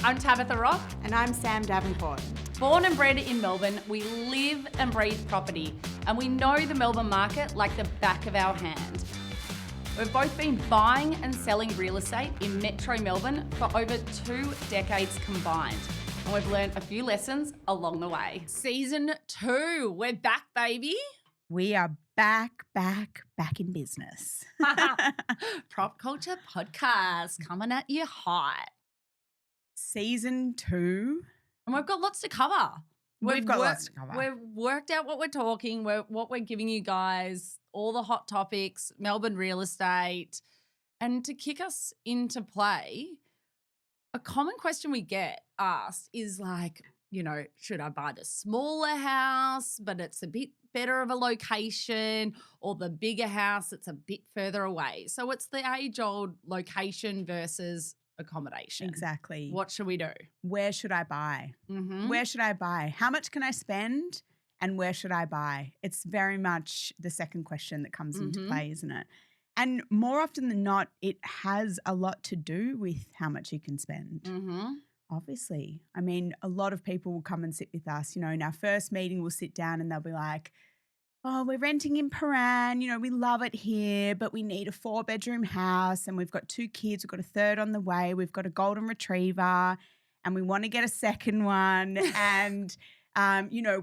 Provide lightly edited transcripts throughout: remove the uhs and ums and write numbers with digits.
I'm Tabitha Rock. And I'm Sam Davenport. Born and bred in Melbourne, we live and breathe property, and we know the Melbourne market like the back of our hand. We've both been buying and selling real estate in Metro Melbourne for over 2 decades combined, and we've learned a few lessons along the way. Season 2, we're back, baby. We are back in business. Prop Culture Podcast coming at you hot. Season 2. And we've got lots to cover. We've got lots to cover. We've worked out what we're talking, what we're giving you guys, all the hot topics, Melbourne real estate. And to kick us into play, a common question we get asked is like, should I buy the smaller house, but it's a bit better of a location, or the bigger house that's a bit further away? So it's the age-old location versus accommodation. Exactly. What should we do? Where should I buy? Mm-hmm. Where should I buy? How much can I spend? And where should I buy? It's very much the second question that comes into play, isn't it? And more often than not, it has a lot to do with how much you can spend. Mm-hmm. Obviously. I mean, a lot of people will come and sit with us. In our first meeting, we'll sit down and they'll be like, oh, we're renting in Prahran. We love it here, but we need a 4-bedroom house and we've got 2 kids. We've got a third on the way. We've got a golden retriever and we want to get a second one. And,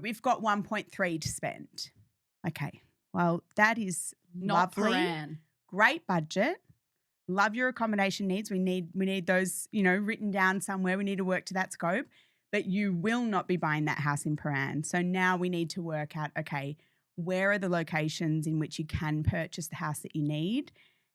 we've got 1.3 to spend. Okay. Well, that is Not lovely. Prahran. Great budget. Love your accommodation needs. We need those, written down somewhere. We need to work to that scope. But you will not be buying that house in Prahran. So now we need to work out, okay, where are the locations in which you can purchase the house that you need?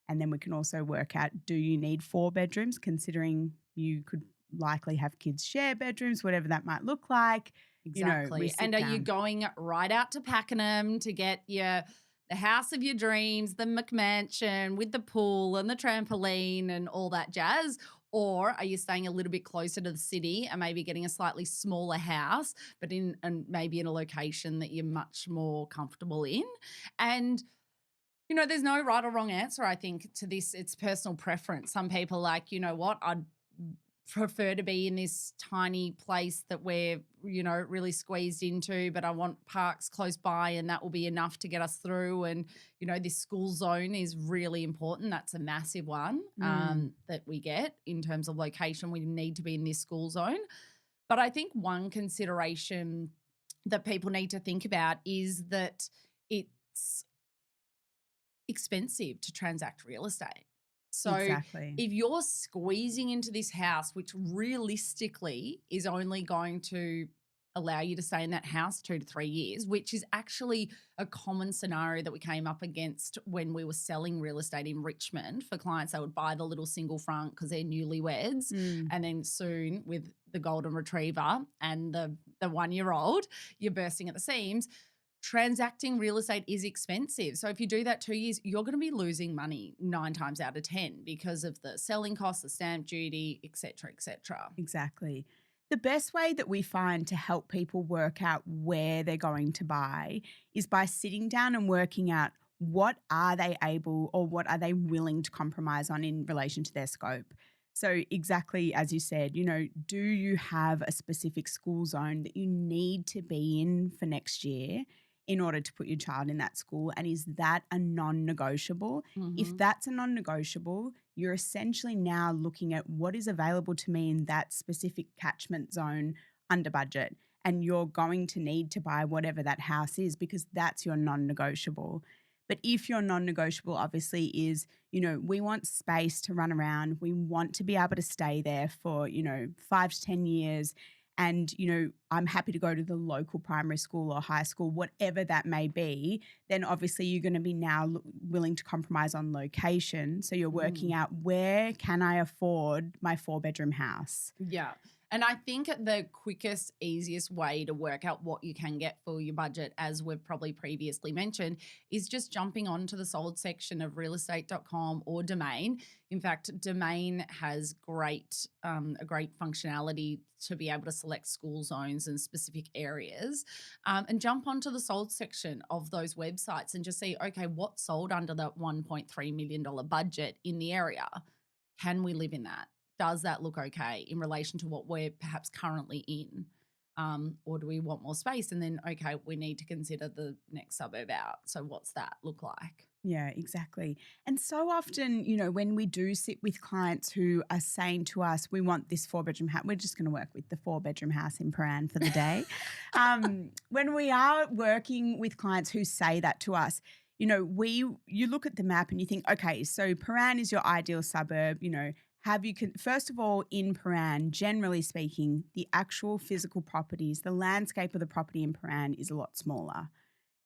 And then we can also work out, do you need 4 bedrooms, considering you could likely have kids share bedrooms, whatever that might look like. Exactly. And are you going right out to Pakenham to get the house of your dreams, the McMansion with the pool and the trampoline and all that jazz? Or are you staying a little bit closer to the city and maybe getting a slightly smaller house, but maybe in a location that you're much more comfortable in? And, there's no right or wrong answer, I think, to this. It's personal preference. Some people are like, you know what, I'd prefer to be in this tiny place that we're, really squeezed into, but I want parks close by and that will be enough to get us through. And, this school zone is really important. That's a massive one that we get in terms of location. We need to be in this school zone. But I think one consideration that people need to think about is that it's expensive to transact real estate. So exactly. If you're squeezing into this house, which realistically is only going to allow you to stay in that house 2 to 3 years, which is actually a common scenario that we came up against when we were selling real estate in Richmond for clients that would buy the little single front because they're newlyweds, and then soon with the golden retriever and the 1-year-old, you're bursting at the seams. Transacting real estate is expensive. So if you do that 2 years, you're going to be losing money 9 times out of 10 because of the selling costs, the stamp duty, et cetera, et cetera. Exactly. The best way that we find to help people work out where they're going to buy is by sitting down and working out what are they able or what are they willing to compromise on in relation to their scope. So exactly as you said, do you have a specific school zone that you need to be in for next year in order to put your child in that school? And is that a non-negotiable? Mm-hmm. If that's a non-negotiable, you're essentially now looking at what is available to me in that specific catchment zone under budget. And you're going to need to buy whatever that house is because that's your non-negotiable. But if your non-negotiable obviously is, we want space to run around, we want to be able to stay there for, 5 to 10 years. And, I'm happy to go to the local primary school or high school, whatever that may be, then obviously you're going to be now willing to compromise on location. So you're working out where can I afford my 4-bedroom house? Yeah. And I think the quickest, easiest way to work out what you can get for your budget, as we've probably previously mentioned, is just jumping onto the sold section of realestate.com or Domain. In fact, Domain has a great functionality to be able to select school zones and specific areas, and jump onto the sold section of those websites and just see, okay, what's sold under that $1.3 million budget in the area? Can we live in that? does that look okay in relation to what we're perhaps currently in? Or do we want more space? And then, okay, we need to consider the next suburb out. So what's that look like? Yeah, exactly. And so often, when we do sit with clients who are saying to us, we want this 4-bedroom house, we're just going to work with the 4-bedroom house in Prahran for the day. When we are working with clients who say that to us, you look at the map and you think, okay, so Prahran is your ideal suburb, first of all, in Prahran, generally speaking, the actual physical properties, the landscape of the property in Prahran is a lot smaller.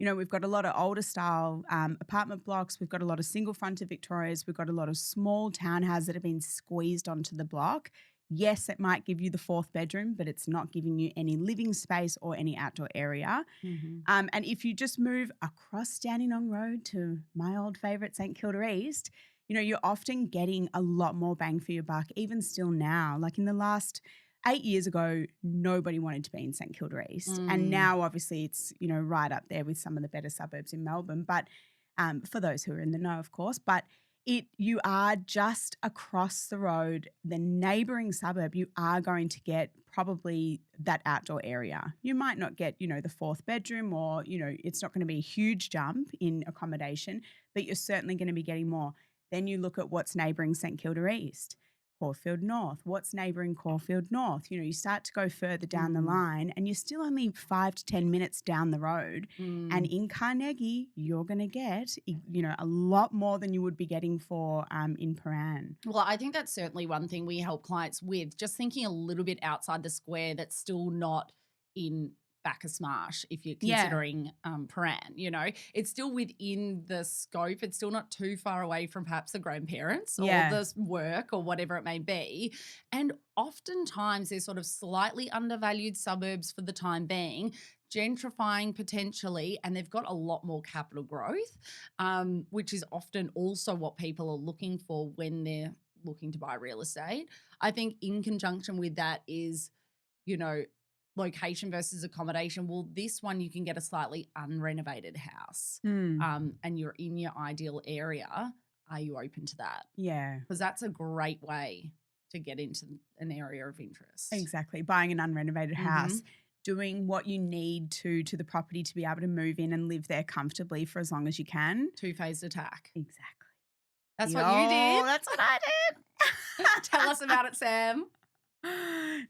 We've got a lot of older style apartment blocks. We've got a lot of single fronted Victorias. We've got a lot of small townhouses that have been squeezed onto the block. Yes, it might give you the 4th bedroom, but it's not giving you any living space or any outdoor area. Mm-hmm. And if you just move across Dandenong Road to my old favourite St Kilda East, you're often getting a lot more bang for your buck, even still now. Like in the last 8 years ago, nobody wanted to be in St Kilda East. And now obviously it's, right up there with some of the better suburbs in Melbourne. But for those who are in the know, of course, but you are just across the road, the neighbouring suburb, you are going to get probably that outdoor area. You might not get, the 4th bedroom or, it's not going to be a huge jump in accommodation, but you're certainly going to be getting more. Then you look at what's neighbouring St Kilda East. Caulfield North, what's neighbouring Caulfield North? You start to go further down the line and you're still only 5 to 10 minutes down the road. And in Carnegie, you're going to get, a lot more than you would be getting for in Prahran. Well, I think that's certainly one thing we help clients with, just thinking a little bit outside the square that's still not in Bacchus Marsh if you're considering Prahran, it's still within the scope. It's still not too far away from perhaps the grandparents or the work or whatever it may be. And oftentimes they're sort of slightly undervalued suburbs for the time being, gentrifying potentially, and they've got a lot more capital growth, which is often also what people are looking for when they're looking to buy real estate. I think in conjunction with that is, location versus accommodation. Well, this one you can get a slightly unrenovated house and you're in your ideal area. Are you open to that? Yeah. Because that's a great way to get into an area of interest. Exactly. Buying an unrenovated house, doing what you need to the property to be able to move in and live there comfortably for as long as you can. 2-phased attack. Exactly. That's what you did. That's what I did. Tell us about it, Sam.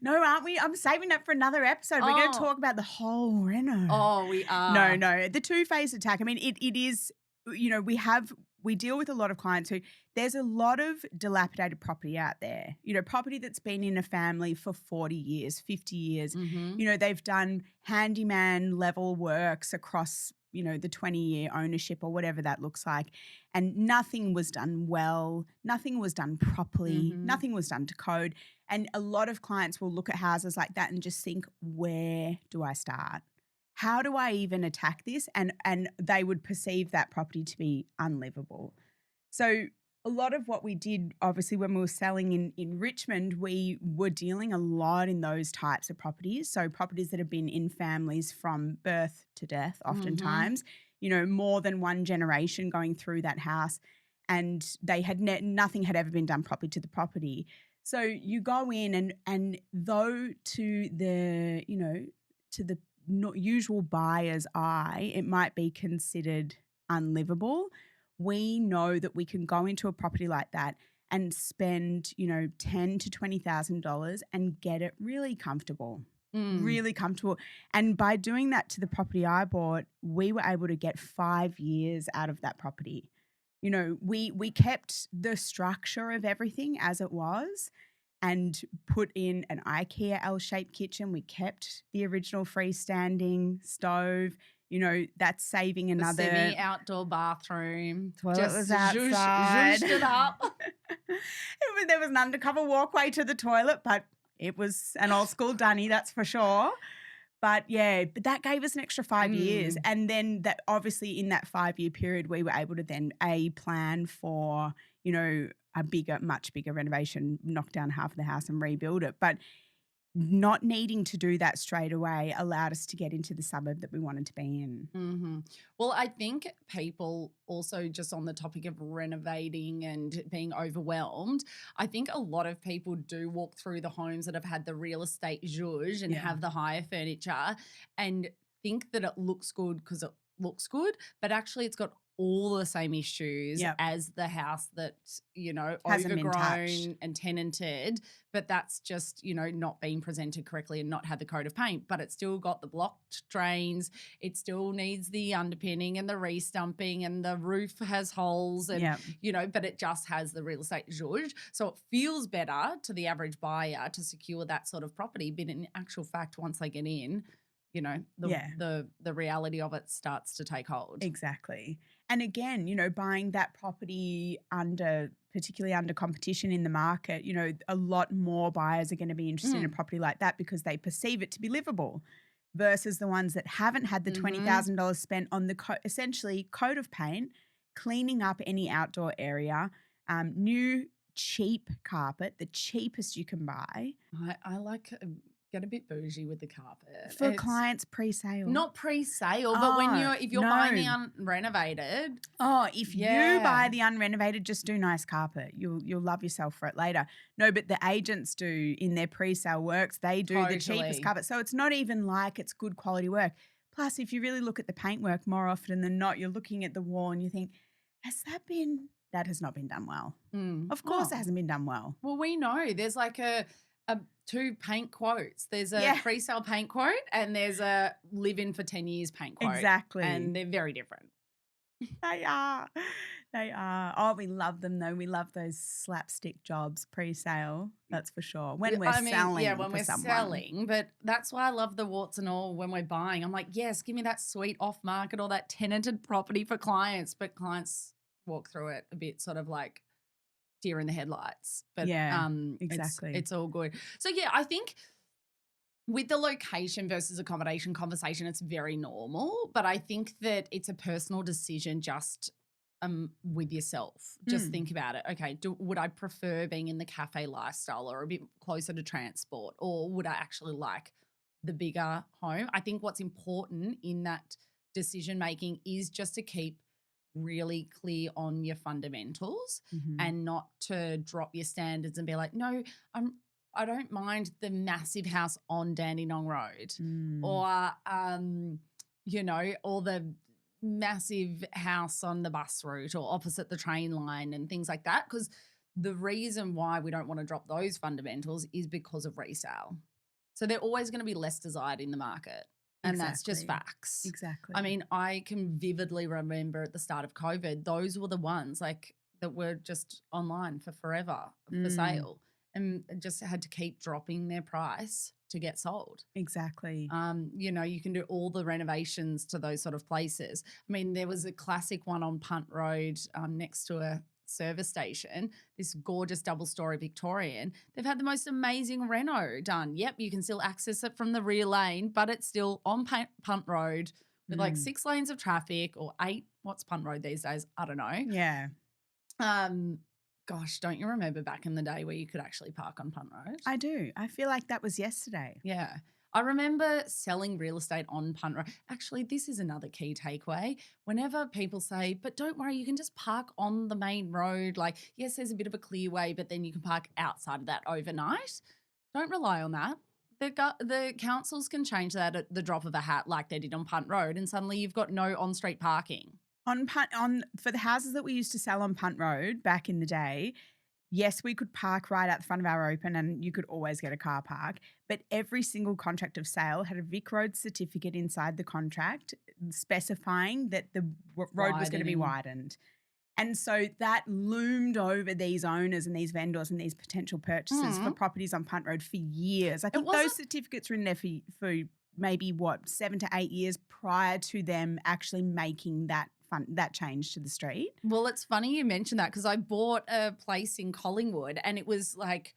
No, aren't we? I'm saving that for another episode. We're going to talk about the whole reno. Oh, we are. No. The 2-phase attack. I mean, it is, we deal with a lot of clients who there's a lot of dilapidated property out there, property that's been in a family for 40 years, 50 years. They've done handyman level works across, the 20-year ownership or whatever that looks like. And nothing was done well. Nothing was done properly. Nothing was done to code. And a lot of clients will look at houses like that and just think, where do I start? How do I even attack this? And they would perceive that property to be unlivable. So a lot of what we did, obviously, when we were selling in Richmond, we were dealing a lot in those types of properties. So properties that have been in families from birth to death, oftentimes, more than one generation going through that house, and they had nothing had ever been done properly to the property. So you go in and though to the, to the usual buyer's eye, it might be considered unlivable. We know that we can go into a property like that and spend, $10,000 to $20,000 and get it really comfortable. Really comfortable. And by doing that to the property I bought, we were able to get 5 years out of that property. We kept the structure of everything as it was and put in an IKEA L-shaped kitchen. We kept the original freestanding stove. That's saving another semi-outdoor bathroom. Toilet was outside. Zhooshed it up. There was an undercover walkway to the toilet, but it was an old school dunny, that's for sure. But that gave us an extra 5 years. And then that obviously in that 5-year period, we were able to then plan for, a much bigger renovation, knock down half of the house and rebuild it. But not needing to do that straight away allowed us to get into the suburb that we wanted to be in. Well, I think people also, just on the topic of renovating and being overwhelmed, I think a lot of people do walk through the homes that have had the real estate zhuzh and Yeah. have the higher furniture and think that it looks good because it looks good, but actually it's got all the same issues Yep. as the house that's, Hasn't been touched. overgrown and tenanted, but that's just, not being presented correctly and not had the coat of paint, but it's still got the blocked drains. It still needs the underpinning and the restumping, and the roof has holes and, Yep. but it just has the real estate zhuzh. So it feels better to the average buyer to secure that sort of property. But in actual fact, once they get in, the reality of it starts to take hold. Exactly. And again, buying that property particularly under competition in the market, a lot more buyers are going to be interested in a property like that because they perceive it to be livable versus the ones that haven't had the $20,000 spent on the essentially coat of paint, cleaning up any outdoor area, new cheap carpet, the cheapest you can buy. I like get a bit bougie with the carpet. For clients pre-sale. Not pre-sale, but if you're buying the unrenovated. Oh, if you buy the unrenovated, just do nice carpet. You'll love yourself for it later. No, but the agents do in their pre-sale works, they do the cheapest carpet. So it's not even like it's good quality work. Plus, if you really look at the paintwork, more often than not, you're looking at the wall and you think, that has not been done well. Of course it hasn't been done well. Well, we know there's like two paint quotes. There's a pre-sale paint quote and there's a live-in for 10 years paint quote. Exactly. And they're very different. They are. Oh, we love them though. We love those slapstick jobs pre-sale. That's for sure. When we're selling. Yeah, when we're selling. But that's why I love the warts and all when we're buying. I'm like, yes, give me that sweet off-market or that tenanted property for clients. But clients walk through it a bit sort of like deer in the headlights. But exactly. It's all good. So yeah, I think with the location versus accommodation conversation, it's very normal, but I think that it's a personal decision just with yourself. Just think about it. Okay, would I prefer being in the cafe lifestyle or a bit closer to transport, or would I actually like the bigger home? I think what's important in that decision making is just to keep really clear on your fundamentals and not to drop your standards and be like, no, I don't mind the massive house on Dandenong Road or, or the massive house on the bus route or opposite the train line and things like that. Because the reason why we don't want to drop those fundamentals is because of resale. So they're always going to be less desired in the market. And that's just facts. Exactly. I mean, I can vividly remember at the start of COVID, those were the ones like that were just online for forever for sale and just had to keep dropping their price to get sold. Exactly. You can do all the renovations to those sort of places. I mean, there was a classic one on Punt Road next to a service station, this gorgeous double-story Victorian. They've had the most amazing reno done. Yep, you can still access it from the rear lane, but it's still on Punt Road with like 6 lanes of traffic or 8. What's Punt Road these days? I don't know. Yeah. Gosh, don't you remember back in the day where you could actually park on Punt Road? I do. I feel like that was yesterday. Yeah. I remember selling real estate on Punt Road. Actually, this is another key takeaway. Whenever people say, but don't worry, you can just park on the main road. Like, yes, there's a bit of a clear way, but then you can park outside of that overnight. Don't rely on that. The councils can change that at the drop of a hat like they did on Punt Road, and suddenly you've got no on-street parking. For the houses that we used to sell on Punt Road back in the day, yes, we could park right out the front of our open and you could always get a car park, but every single contract of sale had a Vic Road certificate inside the contract specifying that the road was going to be widened. And so that loomed over these owners and these vendors and these potential purchasers for properties on Punt Road for years. I think those certificates were in there for maybe 7 to 8 years prior to them actually making that change to the street. Well, it's funny you mentioned that because I bought a place in Collingwood and it was like,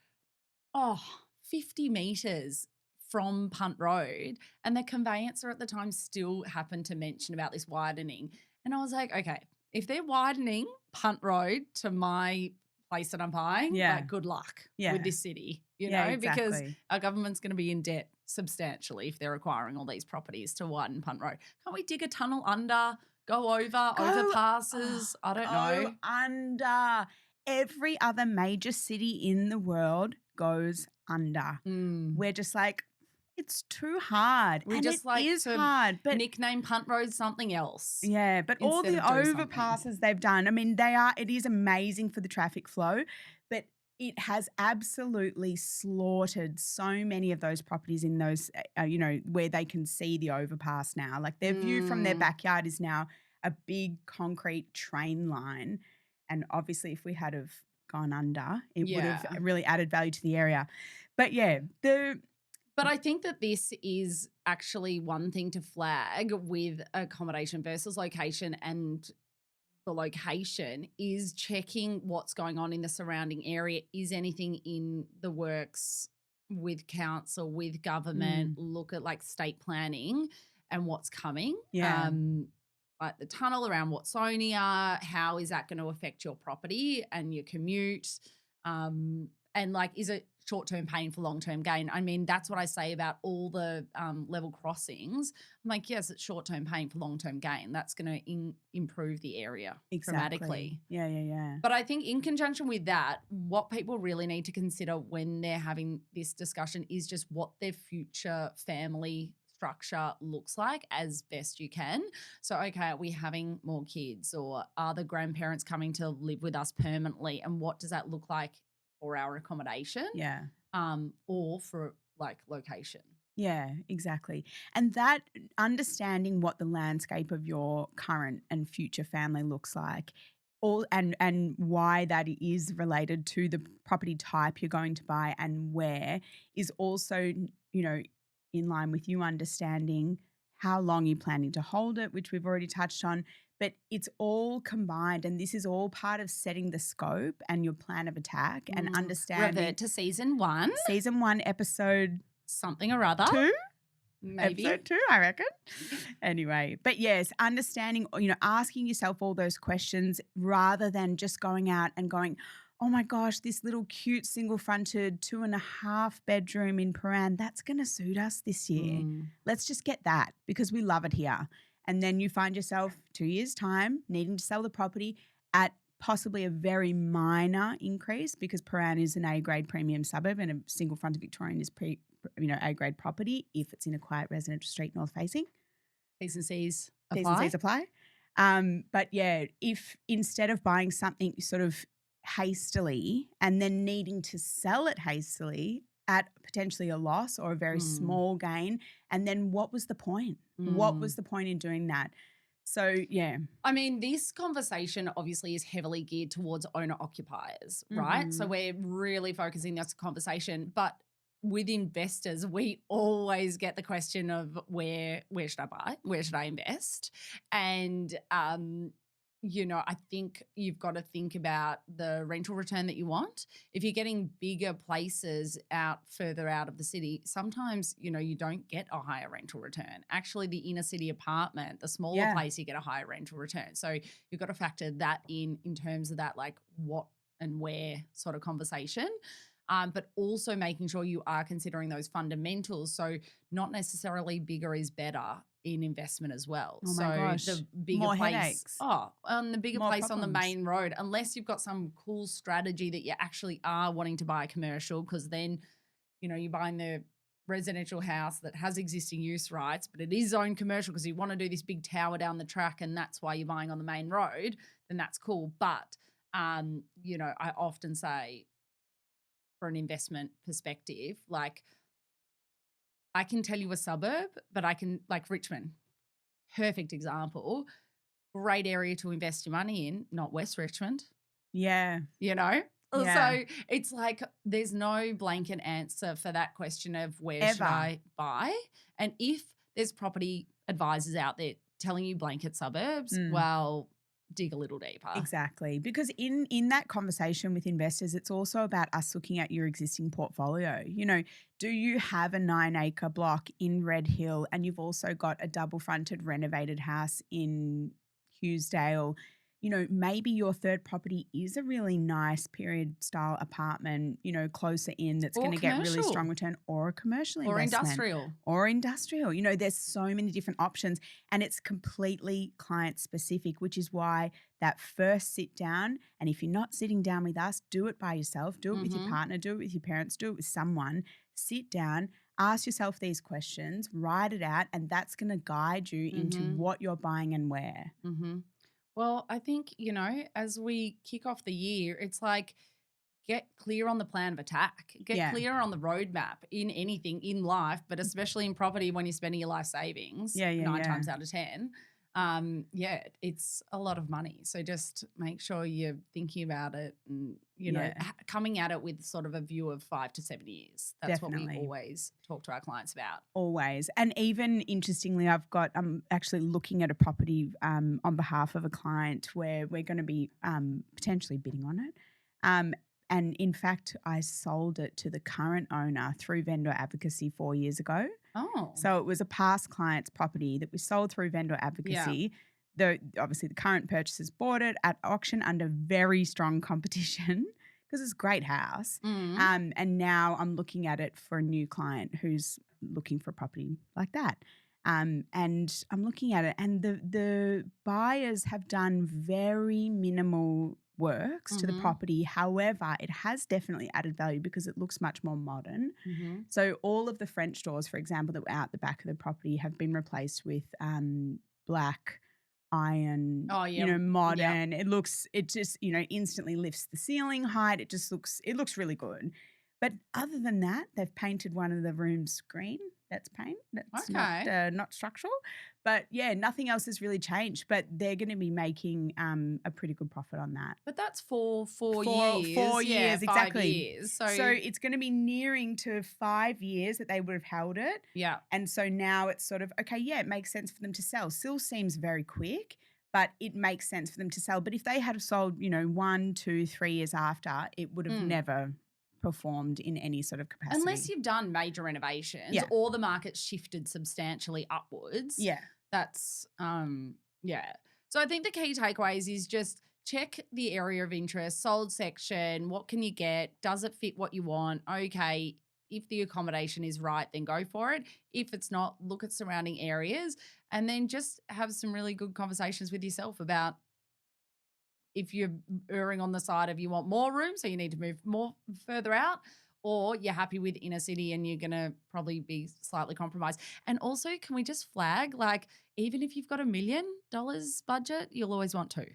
50 metres from Punt Road, and the conveyancer at the time still happened to mention about this widening. And I was like, okay, if they're widening Punt Road to my place that I'm buying, like, good luck with this city. Yeah, because exactly. our government's going to be in debt substantially if they're acquiring all these properties to widen Punt Road. Can't we dig a tunnel under, go over, Go, overpasses? I don't go know. under. Every other major city in the world goes under. Mm. We're just like, it's too hard. We And it just like is to hard. But nickname Punt Road something else yeah, but all instead the of do something. overpasses they've done, I mean, it is amazing for the traffic flow, but it has absolutely slaughtered so many of those properties in those, where they can see the overpass now. Like their view from their Mm. backyard is now a big concrete train line. And obviously, if we had have gone under, it would have Yeah. really added value to the area. But yeah, But I think that this is actually one thing to flag with accommodation versus location, and the location is checking what's going on in the surrounding area. Is anything in the works with council, with government? Look at like state planning and what's coming. yeah, Like the tunnel around Watsonia, how is that going to affect your property and your commute? And like, is it short-term pain for long-term gain? I mean, that's what I say about all the level crossings. I'm like, yes, it's short-term pain for long-term gain. That's going to improve the area dramatically. Yeah. But I think in conjunction with that, what people really need to consider when they're having this discussion is just what their future family structure looks like as best you can. So, okay, are we having more kids, or are the grandparents coming to live with us permanently? And what does that look like for our accommodation? Yeah. Or for like location? Yeah, exactly. And that understanding what the landscape of your current and future family looks like, all and why that is related to the property type you're going to buy and where, is also, in line with you understanding how long you're planning to hold it, which we've already touched on. But it's all combined, and this is all part of setting the scope and your plan of attack and understanding. Revert to season 1. Season 1, episode something or other. 2? Maybe. Episode 2, I reckon. Anyway, but yes, understanding, asking yourself all those questions rather than just going out and going, oh my gosh, this little cute single-fronted 2.5 bedroom in Prahran, that's going to suit us this year. Let's just get that because we love it here. And then you find yourself 2 years' time needing to sell the property at possibly a very minor increase, because Prahran is an A-grade premium suburb and a single-fronted Victorian is A-grade property if it's in a quiet residential street north facing. T's and C's T's apply. and C's apply. But yeah, if instead of buying something sort of hastily and then needing to sell it hastily at potentially a loss or a very small gain, and then what was the point? What was the point in doing that? So, yeah. I mean, this conversation obviously is heavily geared towards owner-occupiers, right? So we're really focusing this conversation. But with investors, we always get the question of where should I buy? Where should I invest? And, I think you've got to think about the rental return that you want. If you're getting bigger places further out of the city, sometimes, you don't get a higher rental return. Actually, the inner city apartment, the smaller place, you get a higher rental return. So you've got to factor that in terms of that, like what and where sort of conversation. But also making sure you are considering those fundamentals. So not necessarily bigger is better in investment as well. Oh my gosh. The bigger More place, headaches. the bigger More place on the problems. main road, unless you've got some cool strategy that you actually are wanting to buy commercial, because then, you're buying the residential house that has existing use rights, but it is zoned commercial because you want to do this big tower down the track and that's why you're buying on the main road, then that's cool. But, I often say, for an investment perspective, like I can tell you a suburb, but I can, like Richmond, perfect example, great area to invest your money in, not West Richmond. Yeah. Yeah. So it's like there's no blanket answer for that question of where should I buy? And if there's property advisors out there telling you blanket suburbs, well, dig a little deeper. Exactly. Because in that conversation with investors, it's also about us looking at your existing portfolio. Do you have a 9-acre block in Red Hill and you've also got a double-fronted renovated house in Hughesdale? maybe your third property is a really nice period style apartment, closer in that's Or going to get really strong commercial. return, or a commercial Or investment industrial. or industrial. There's so many different options and it's completely client specific, which is why that first sit down, and if you're not sitting down with us, do it by yourself, do it with your partner, do it with your parents, do it with someone, sit down, ask yourself these questions, write it out, and that's going to guide you into what you're buying and where. Well, I think, as we kick off the year, it's like get clear on the plan of attack, get clear on the roadmap in anything in life, but especially in property when you're spending your life savings 9 times out of 10. It's a lot of money. So just make sure you're thinking about it and, coming at it with sort of a view of 5 to 7 years. That's Definitely. what we always talk to our clients about. Always. And even interestingly, I'm actually looking at a property on behalf of a client where we're going to be potentially bidding on it. And in fact, I sold it to the current owner through vendor advocacy 4 years ago. Oh. So it was a past client's property that we sold through vendor advocacy. Obviously, the current purchasers bought it at auction under very strong competition because it's a great house. And now I'm looking at it for a new client who's looking for a property like that. And I'm looking at it, and the buyers have done very minimal works to the property. However, it has definitely added value because it looks much more modern. So all of the French doors, for example, that were out the back of the property have been replaced with black iron, modern. It just, instantly lifts the ceiling height. It looks really good. But other than that, they've painted one of the rooms green. That's paint. That's not structural. But yeah, nothing else has really changed. But they're going to be making a pretty good profit on that. But that's for 4 years. 4 years, 5 exactly. years. So it's going to be nearing to 5 years that they would have held it. Yeah. And so now it's sort of, okay, yeah, it makes sense for them to sell. Still seems very quick, but it makes sense for them to sell. But if they had sold, 1, 2, 3 years after, it would have never performed in any sort of capacity. Unless you've done major renovations or the market's shifted substantially upwards. Yeah. That's, So I think the key takeaways is just check the area of interest, sold section, what can you get? Does it fit what you want? Okay, if the accommodation is right, then go for it. If it's not, look at surrounding areas and then just have some really good conversations with yourself about if you're erring on the side of you want more room, so you need to move more further out, or you're happy with inner city and you're going to probably be slightly compromised. And also, can we just flag, like, even if you've got $1 million budget, you'll always want 2.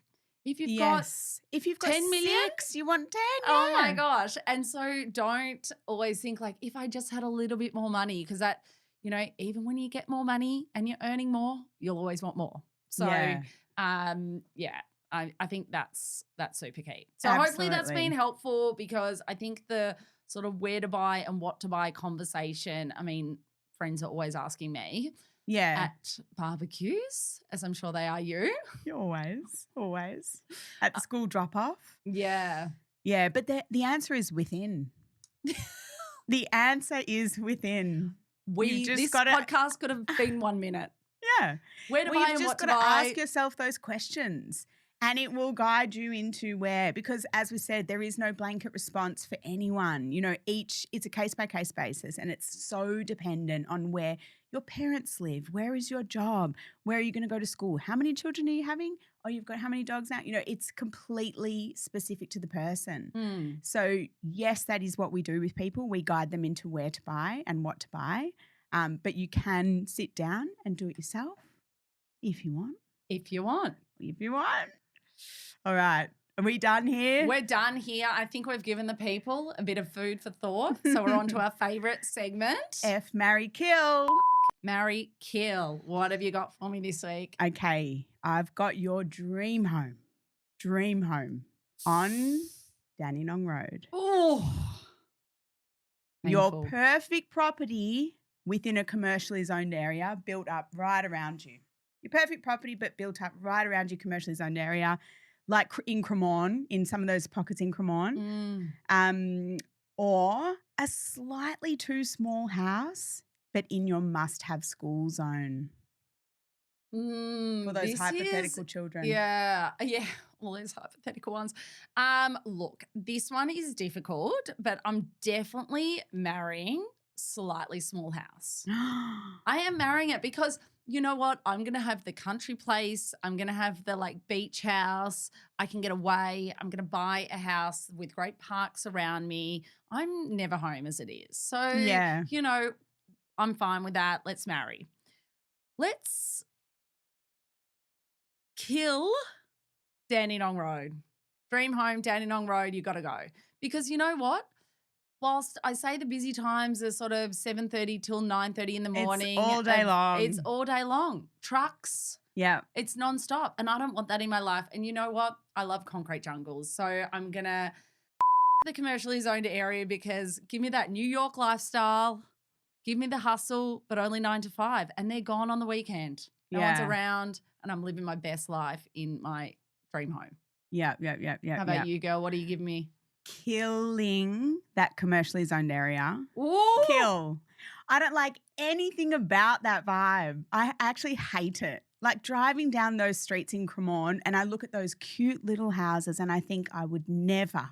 If you've got 10 million, 6, you want 10. Oh my gosh. And so don't always think like, if I just had a little bit more money, because that, even when you get more money and you're earning more, you'll always want more. So, I think that's super key. So hopefully that's been helpful, because I think the sort of where to buy and what to buy conversation, I mean, friends are always asking me at barbecues, as I'm sure they are you. Always. At the school drop-off. Yeah. Yeah, but the answer is within. The answer is within. This podcast could have been 1 minute. Yeah. Where to buy and what to buy. You've just got to ask yourself those questions. And it will guide you into where, because as we said, there is no blanket response for anyone. It's a case-by-case basis, and it's so dependent on where your parents live, where is your job, where are you going to go to school, how many children are you having, oh, you've got how many dogs now? It's completely specific to the person. So yes, that is what we do with people. We guide them into where to buy and what to buy. But you can sit down and do it yourself if you want. If you want. All right. Are we done here? We're done here. I think we've given the people a bit of food for thought. So we're on to our favourite segment. F, marry, kill. Marry, kill. What have you got for me this week? Okay. I've got your dream home. Dream home on Dandenong Road. Oh. Your perfect property within a commercially zoned area built up right around you. Your perfect property, but built up right around your commercially zoned area, like in Cremorne, in some of those pockets in Cremorne, or a slightly too small house, but in your must-have school zone. for those This hypothetical is children? yeah, all those hypothetical ones. Look, this one is difficult, but I'm definitely marrying slightly small house. I am marrying it because you know what? I'm going to have the country place. I'm going to have the like beach house. I can get away. I'm going to buy a house with great parks around me. I'm never home as it is. So, Yeah. you know, I'm fine with that. Let's marry. Let's kill Dandenong Road. Dream home, Dandenong Road, you got to go. Because you know what? Whilst I say the busy times are sort of 7:30 till 9:30 in the morning. It's all day long. It's all day long. Trucks. Yeah. It's nonstop. And I don't want that in my life. And you know what? I love concrete jungles. So I'm going to the commercially zoned area because give me that New York lifestyle. Give me the hustle, but only 9 to 5. And they're gone on the weekend. No one's around. And I'm living my best life in my dream home. Yeah. How about you, girl? What do you give me? Killing that commercially zoned area. Ooh. Kill. I don't like anything about that vibe. I actually hate it. Like driving down those streets in Cremorne and I look at those cute little houses and I think I would never.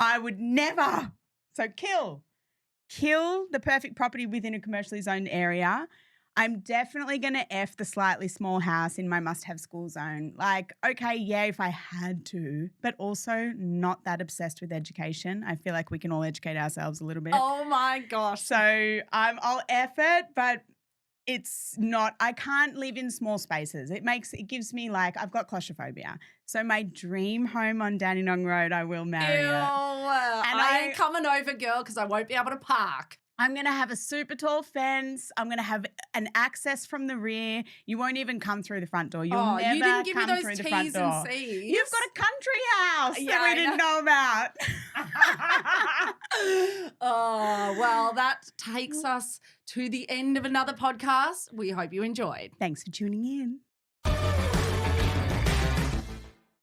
So kill the perfect property within a commercially zoned area. I'm definitely going to F the slightly small house in my must-have school zone. Like, okay, yeah, if I had to, but also not that obsessed with education. I feel like we can all educate ourselves a little bit. Oh, my gosh. So I'll F it, but it's not, I can't live in small spaces. It gives me like, I've got claustrophobia. So my dream home on Dandenong Road, I will marry it. And I ain't coming over, girl, because I won't be able to park. I'm going to have a super tall fence. I'm going to have an access from the rear. You won't even come through the front door. You'll never you didn't give come me those through the front T's door. and C's. You've got a country house that we didn't know about. Oh, well, that takes us to the end of another podcast. We hope you enjoyed. Thanks for tuning in.